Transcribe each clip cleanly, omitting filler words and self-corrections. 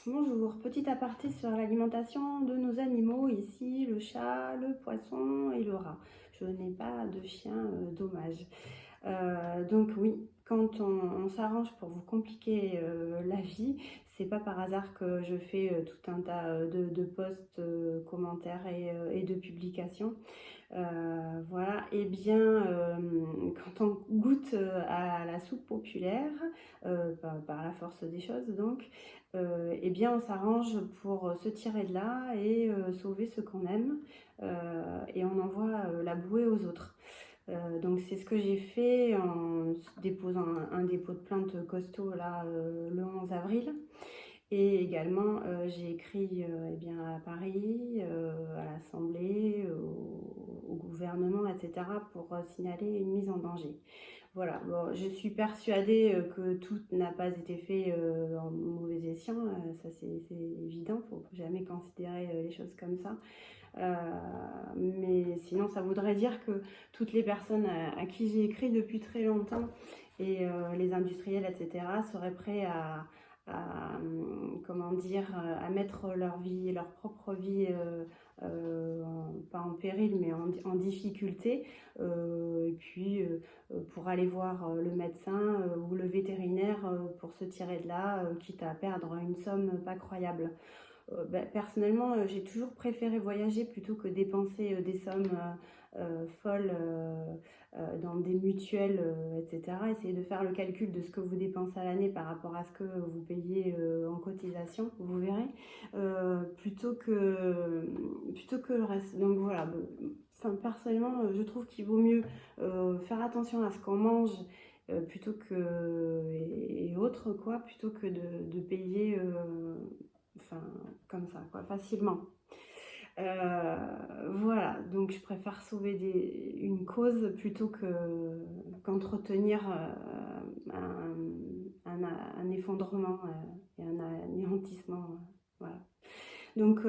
Bonjour, petit aparté sur l'alimentation de nos animaux, ici le chat, le poisson et le rat. Je n'ai pas de chien, dommage. Donc oui, quand on s'arrange pour vous compliquer la vie, c'est pas par hasard que je fais tout un tas de posts, commentaires et de publications. Voilà, et bien, quand on goûte à la soupe populaire, par la force des choses donc, et bien on s'arrange pour se tirer de là et sauver ce qu'on aime, et on envoie la bouée aux autres. Donc c'est ce que j'ai fait en déposant un dépôt de plainte costaud là, le 11 avril. Et également, j'ai écrit eh bien, à Paris, à l'Assemblée, au gouvernement, etc., pour signaler une mise en danger. Voilà, bon, je suis persuadée que tout n'a pas été fait en mauvais escient, ça c'est évident, il ne faut jamais considérer les choses comme ça. Mais sinon, ça voudrait dire que toutes les personnes à qui j'ai écrit depuis très longtemps et les industriels, etc., seraient prêts comment dire, à mettre leur vie, leur propre vie, pas en péril, mais en difficulté, et puis pour aller voir le médecin ou le vétérinaire pour se tirer de là, quitte à perdre une somme pas croyable. Personnellement, j'ai toujours préféré voyager plutôt que dépenser des sommes folles dans des mutuelles, etc. Essayez de faire le calcul de ce que vous dépensez à l'année par rapport à ce que vous payez en cotisation, vous verrez, plutôt que le reste. Donc voilà, enfin, personnellement, je trouve qu'il vaut mieux faire attention à ce qu'on mange plutôt que et autres quoi, plutôt que de payer enfin comme ça quoi, facilement. Voilà, donc je préfère sauver une cause plutôt qu'entretenir un effondrement et un anéantissement. Voilà. Donc,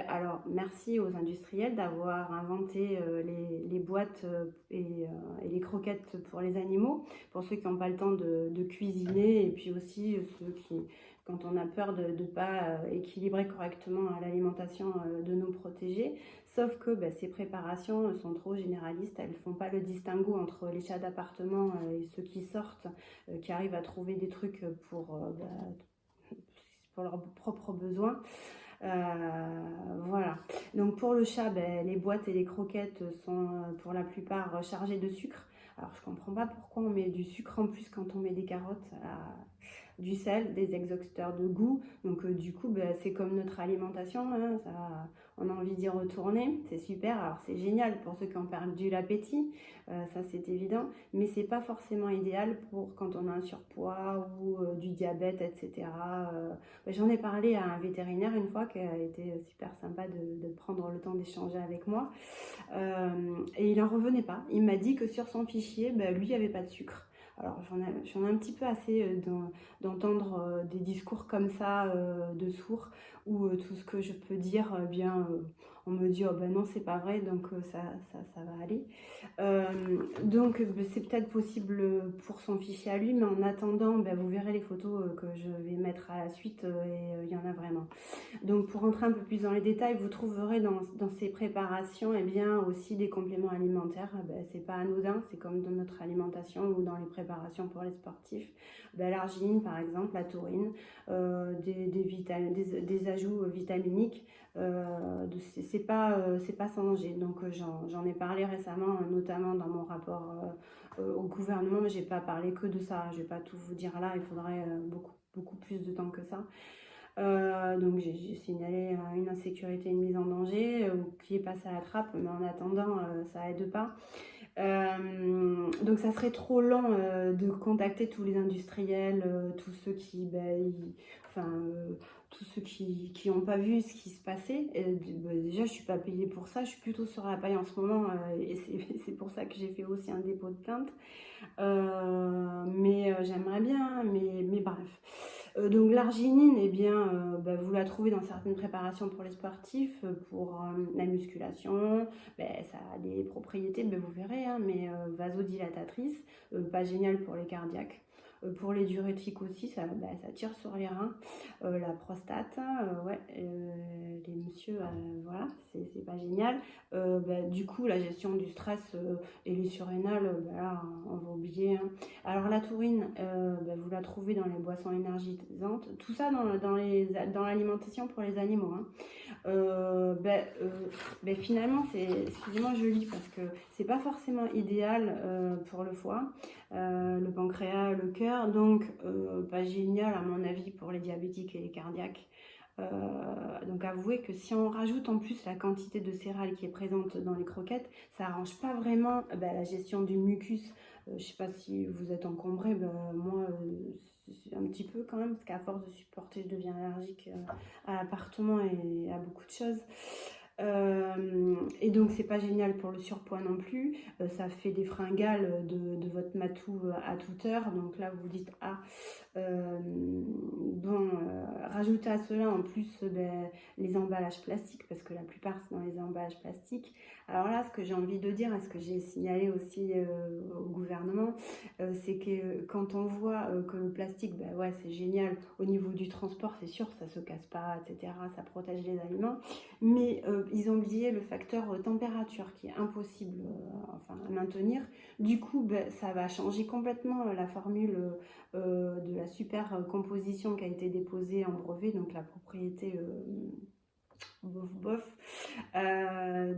alors, merci aux industriels d'avoir inventé les boîtes et les croquettes pour les animaux, pour ceux qui n'ont pas le temps de cuisiner, et puis aussi ceux qui, quand on a peur de ne pas équilibrer correctement l'alimentation de nos protégés. Sauf que ces préparations sont trop généralistes, elles ne font pas le distinguo entre les chats d'appartement et ceux qui sortent, qui arrivent à trouver des trucs pour leurs propres besoins. Voilà. Donc pour le chat, les boîtes et les croquettes sont pour la plupart chargées de sucre. Alors je comprends pas pourquoi on met du sucre en plus quand on met des carottes, du sel, des exhausteurs de goût. Donc du coup, c'est comme notre alimentation, hein, ça, on a envie d'y retourner, c'est super. Alors c'est génial pour ceux qui ont perdu l'appétit, ça c'est évident, mais c'est pas forcément idéal pour quand on a un surpoids ou du diabète, etc. J'en ai parlé à un vétérinaire une fois qui a été super sympa de prendre le temps d'échanger avec moi. Et il n'en revenait pas. Il m'a dit que sur son fichier, lui, il n'y avait pas de sucre. Alors j'en ai un petit peu assez d'entendre des discours comme ça de sourds où tout ce que je peux dire, on me dit oh ben non c'est pas vrai donc ça va aller. Donc c'est peut-être possible pour son fichier à lui, mais en attendant vous verrez les photos que je vais mettre à la suite et il y en a vraiment. Donc pour rentrer un peu plus dans les détails, vous trouverez dans ces préparations aussi des compléments alimentaires. C'est pas anodin, c'est comme dans notre alimentation ou dans les préparations pour les sportifs. L'arginine par exemple, la taurine, des ajouts vitaminiques, c'est pas sans danger. Donc j'en ai parlé récemment, notamment dans mon rapport au gouvernement, mais j'ai pas parlé que de ça. Je vais pas tout vous dire là, il faudrait beaucoup plus de temps que ça. Donc j'ai signalé une insécurité, une mise en danger qui est passée à la trappe, mais en attendant ça aide pas. Donc ça serait trop lent de contacter tous les industriels, tous ceux qui tous ceux qui n'ont pas vu ce qui se passait. Déjà je suis pas payée pour ça, je suis plutôt sur la paille en ce moment et c'est pour ça que j'ai fait aussi un dépôt de plainte. Mais j'aimerais bien, mais bref. Donc l'arginine, vous la trouvez dans certaines préparations pour les sportifs, pour la musculation. Ça a des propriétés, vous verrez, hein, mais vasodilatatrices, pas génial pour les cardiaques. Pour les diurétiques aussi, ça tire sur les reins. La prostate, ouais, les messieurs, voilà, c'est pas génial. Du coup, la gestion du stress et les surrénales, là, on va oublier, hein. Alors la taurine, vous la trouvez dans les boissons énergisantes, tout ça dans l'alimentation pour les animaux, hein. Finalement, excusez-moi, je lis parce que c'est pas forcément idéal pour le foie, le pancréas, le cœur, donc pas génial à mon avis pour les diabétiques et les cardiaques. Donc avouez que si on rajoute en plus la quantité de céréales qui est présente dans les croquettes, ça arrange pas vraiment la gestion du mucus. Je sais pas si vous êtes encombré, moi un petit peu quand même, parce qu'à force de supporter, je deviens allergique à l'appartement et à beaucoup de choses. Et donc c'est pas génial pour le surpoids non plus, ça fait des fringales de votre matou à toute heure, donc là vous dites rajoutez à cela en plus les emballages plastiques, parce que la plupart c'est dans les emballages plastiques. Alors là, ce que j'ai envie de dire, et ce que j'ai signalé aussi au gouvernement, c'est que quand on voit que le plastique, ouais, c'est génial au niveau du transport, c'est sûr, ça se casse pas, etc., ça protège les aliments, mais ils ont oublié le facteur température qui est impossible à maintenir. Du coup, ça va changer complètement la formule de la super composition qui a été déposée en brevet, donc la propriété bof.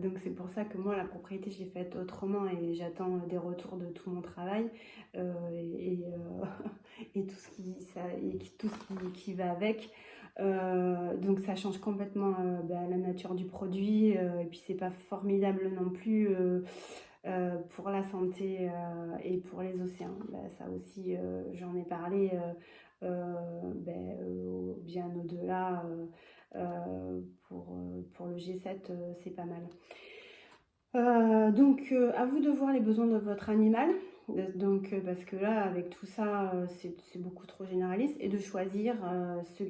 Donc c'est pour ça que moi la propriété je l'ai faite autrement et j'attends des retours de tout mon travail et tout ce qui va avec. Donc ça change complètement la nature du produit et puis c'est pas formidable non plus pour la santé et pour les océans. Ça aussi j'en ai parlé bien au-delà. Pour le G7, c'est pas mal. Donc, à vous de voir les besoins de votre animal. Donc, parce que là, avec tout ça, c'est beaucoup trop généraliste. Et de choisir ce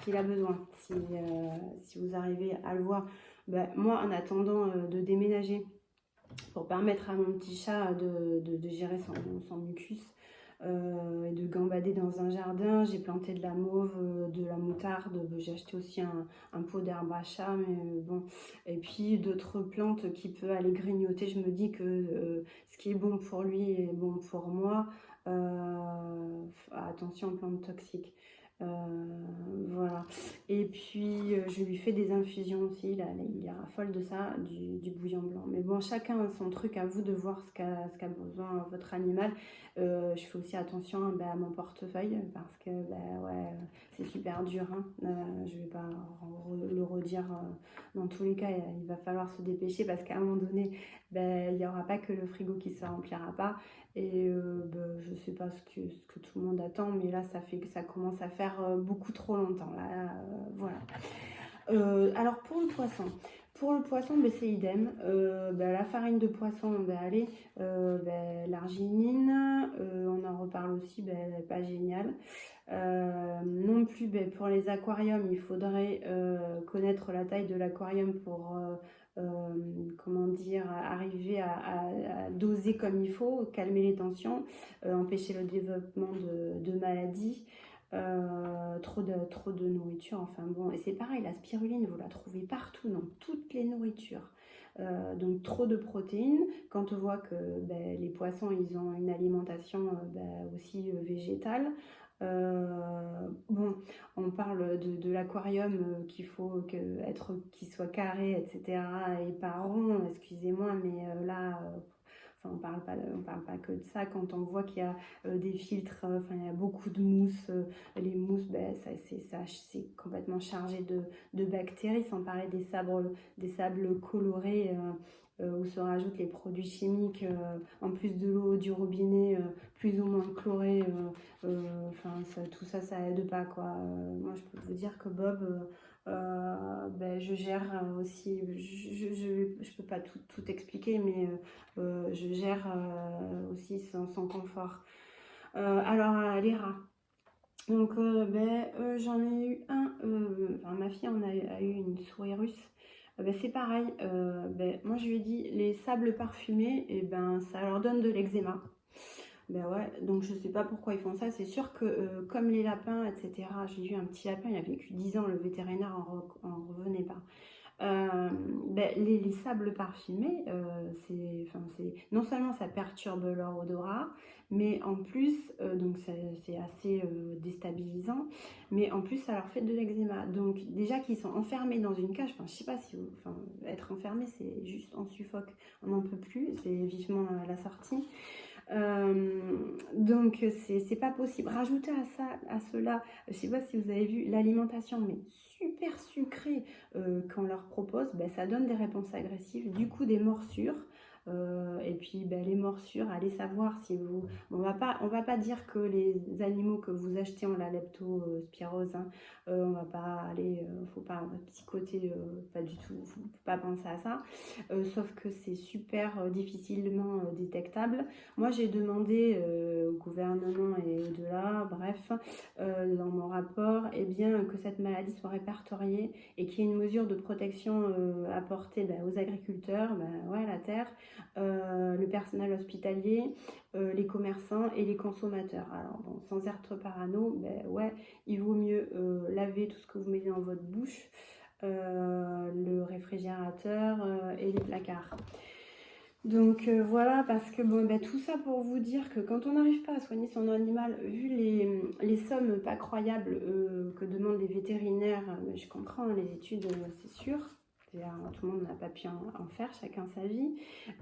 qu'il a besoin. Si vous arrivez à le voir. Moi, en attendant de déménager, pour permettre à mon petit chat de gérer son mucus, et de gambader dans un jardin, j'ai planté de la mauve, de la moutarde, j'ai acheté aussi un pot d'herbe à chat, mais bon, et puis d'autres plantes qui peuvent aller grignoter. Je me dis que ce qui est bon pour lui est bon pour moi. Attention aux plantes toxiques. Voilà. Et puis je lui fais des infusions aussi, là, il raffole de ça, du bouillon blanc. Mais bon, chacun a son truc, à vous de voir ce qu'a besoin votre animal. Je fais aussi attention à mon portefeuille parce que ouais, c'est super dur, hein. Je vais pas le redire dans tous les cas, il va falloir se dépêcher parce qu'à un moment donné, il n'y aura pas que le frigo qui se remplira pas. Et je sais pas ce que tout le monde attend, mais là ça fait que ça commence à faire beaucoup trop longtemps là, voilà. Alors pour le poisson, c'est idem. La farine de poisson, allez, l'arginine, on en reparle aussi, elle n'est pas géniale. Non plus, pour les aquariums, il faudrait connaître la taille de l'aquarium pour comment dire, arriver à doser comme il faut, calmer les tensions, empêcher le développement de maladies. Trop de nourriture, enfin bon, et c'est pareil, la spiruline vous la trouvez partout dans toutes les nourritures. Donc trop de protéines. Quand on voit que les poissons ils ont une alimentation aussi végétale, bon, on parle de l'aquarium qu'il faut qu'il soit carré, etc. et pas rond, excusez-moi, mais là on parle pas que de ça. Quand on voit qu'il y a des filtres, il y a beaucoup de mousse, les mousses, c'est complètement chargé de bactéries, sans parler des sables colorés où se rajoutent les produits chimiques en plus de l'eau du robinet plus ou moins chlorée. Tout ça, ça aide pas, quoi. Moi, je peux vous dire que Bob, je gère aussi, je peux pas tout expliquer, mais je gère aussi son confort. Alors les rats, donc j'en ai eu ma fille a eu une souris russe. C'est pareil, moi je lui ai dit les sables parfumés, et ça leur donne de l'eczéma. Ben ouais, donc je sais pas pourquoi ils font ça. C'est sûr que comme les lapins, etc., j'ai vu un petit lapin, il a vécu 10 ans, le vétérinaire en revenait pas. Ben, les sables parfumés, non seulement ça perturbe leur odorat, mais en plus, donc c'est assez déstabilisant, mais en plus ça leur fait de l'eczéma. Donc déjà qu'ils sont enfermés dans une cage, enfin je sais pas si être enfermé c'est juste on suffoque, on n'en peut plus, c'est vivement la sortie. Donc c'est pas possible. Rajoutez à cela, je sais pas si vous avez vu l'alimentation, mais super sucrée qu'on leur propose, ben, ça donne des réponses agressives, du coup des morsures. Et puis ben, les morsures, allez savoir si vous... On va pas dire que les animaux que vous achetez ont la leptospirose, hein. On va pas aller, faut pas psychoter, pas du tout, faut pas penser à ça. Sauf que c'est super difficilement détectable. Moi, j'ai demandé au gouvernement et au-delà, bref, dans mon rapport, eh bien, que cette maladie soit répertoriée et qu'il y ait une mesure de protection apportée aux agriculteurs, ouais, la terre, le personnel hospitalier, les commerçants et les consommateurs. Alors, bon, sans être parano, ouais, il vaut mieux laver tout ce que vous mettez dans votre bouche, le réfrigérateur et les placards. Donc voilà, parce que bon, tout ça pour vous dire que quand on n'arrive pas à soigner son animal, vu les sommes pas croyables que demandent les vétérinaires, je comprends, hein, les études, c'est sûr. Tout le monde n'a pas pu en faire, chacun sa vie.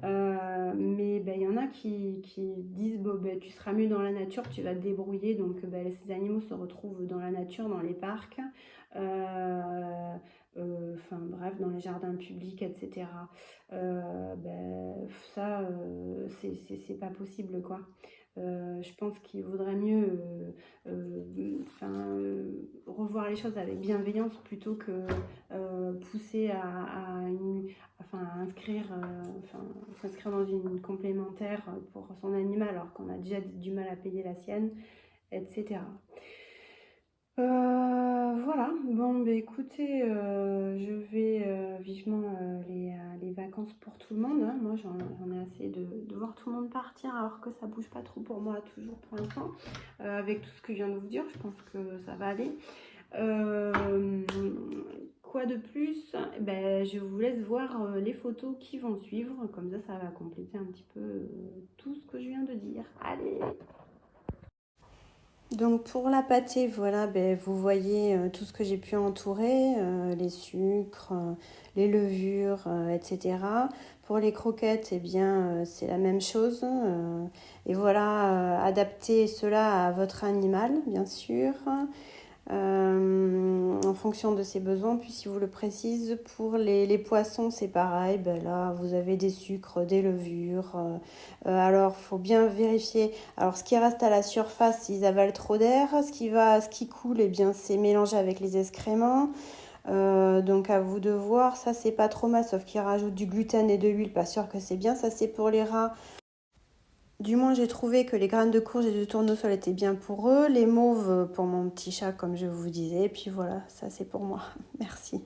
Mais il y en a qui disent bon, tu seras mieux dans la nature, tu vas te débrouiller. Donc ces animaux se retrouvent dans la nature, dans les parcs. Bref, dans les jardins publics, etc. Ça, c'est pas possible, quoi. Je pense qu'il vaudrait mieux revoir les choses avec bienveillance plutôt que pousser s'inscrire dans une complémentaire pour son animal alors qu'on a déjà du mal à payer la sienne, etc. Voilà, bon écoutez, je vais vivement les vacances pour tout le monde, hein. Moi j'en ai assez de voir tout le monde partir alors que ça bouge pas trop pour moi toujours pour l'instant. Avec tout ce que je viens de vous dire, je pense que ça va aller. Quoi de plus? Je vous laisse voir les photos qui vont suivre, comme ça va compléter un petit peu tout ce que je viens de dire. Allez! Donc pour la pâtée, voilà, vous voyez tout ce que j'ai pu entourer, les sucres, les levures, etc. Pour les croquettes, eh bien, c'est la même chose. Et voilà, adaptez cela à votre animal, bien sûr. En fonction de ses besoins. Puis si vous le précise, pour les poissons, c'est pareil. Là, vous avez des sucres, des levures. Alors, il faut bien vérifier. Alors, ce qui reste à la surface, s'ils avalent trop d'air. Ce qui coule, eh bien, c'est mélangé avec les excréments. Donc à vous de voir. Ça, c'est pas trop mal, sauf qu'ils rajoutent du gluten et de l'huile. Pas sûr que c'est bien. Ça, c'est pour les rats. Du moins, j'ai trouvé que les graines de courge et de tournesol étaient bien pour eux. Les mauves pour mon petit chat, comme je vous disais. Et puis voilà, ça c'est pour moi. Merci.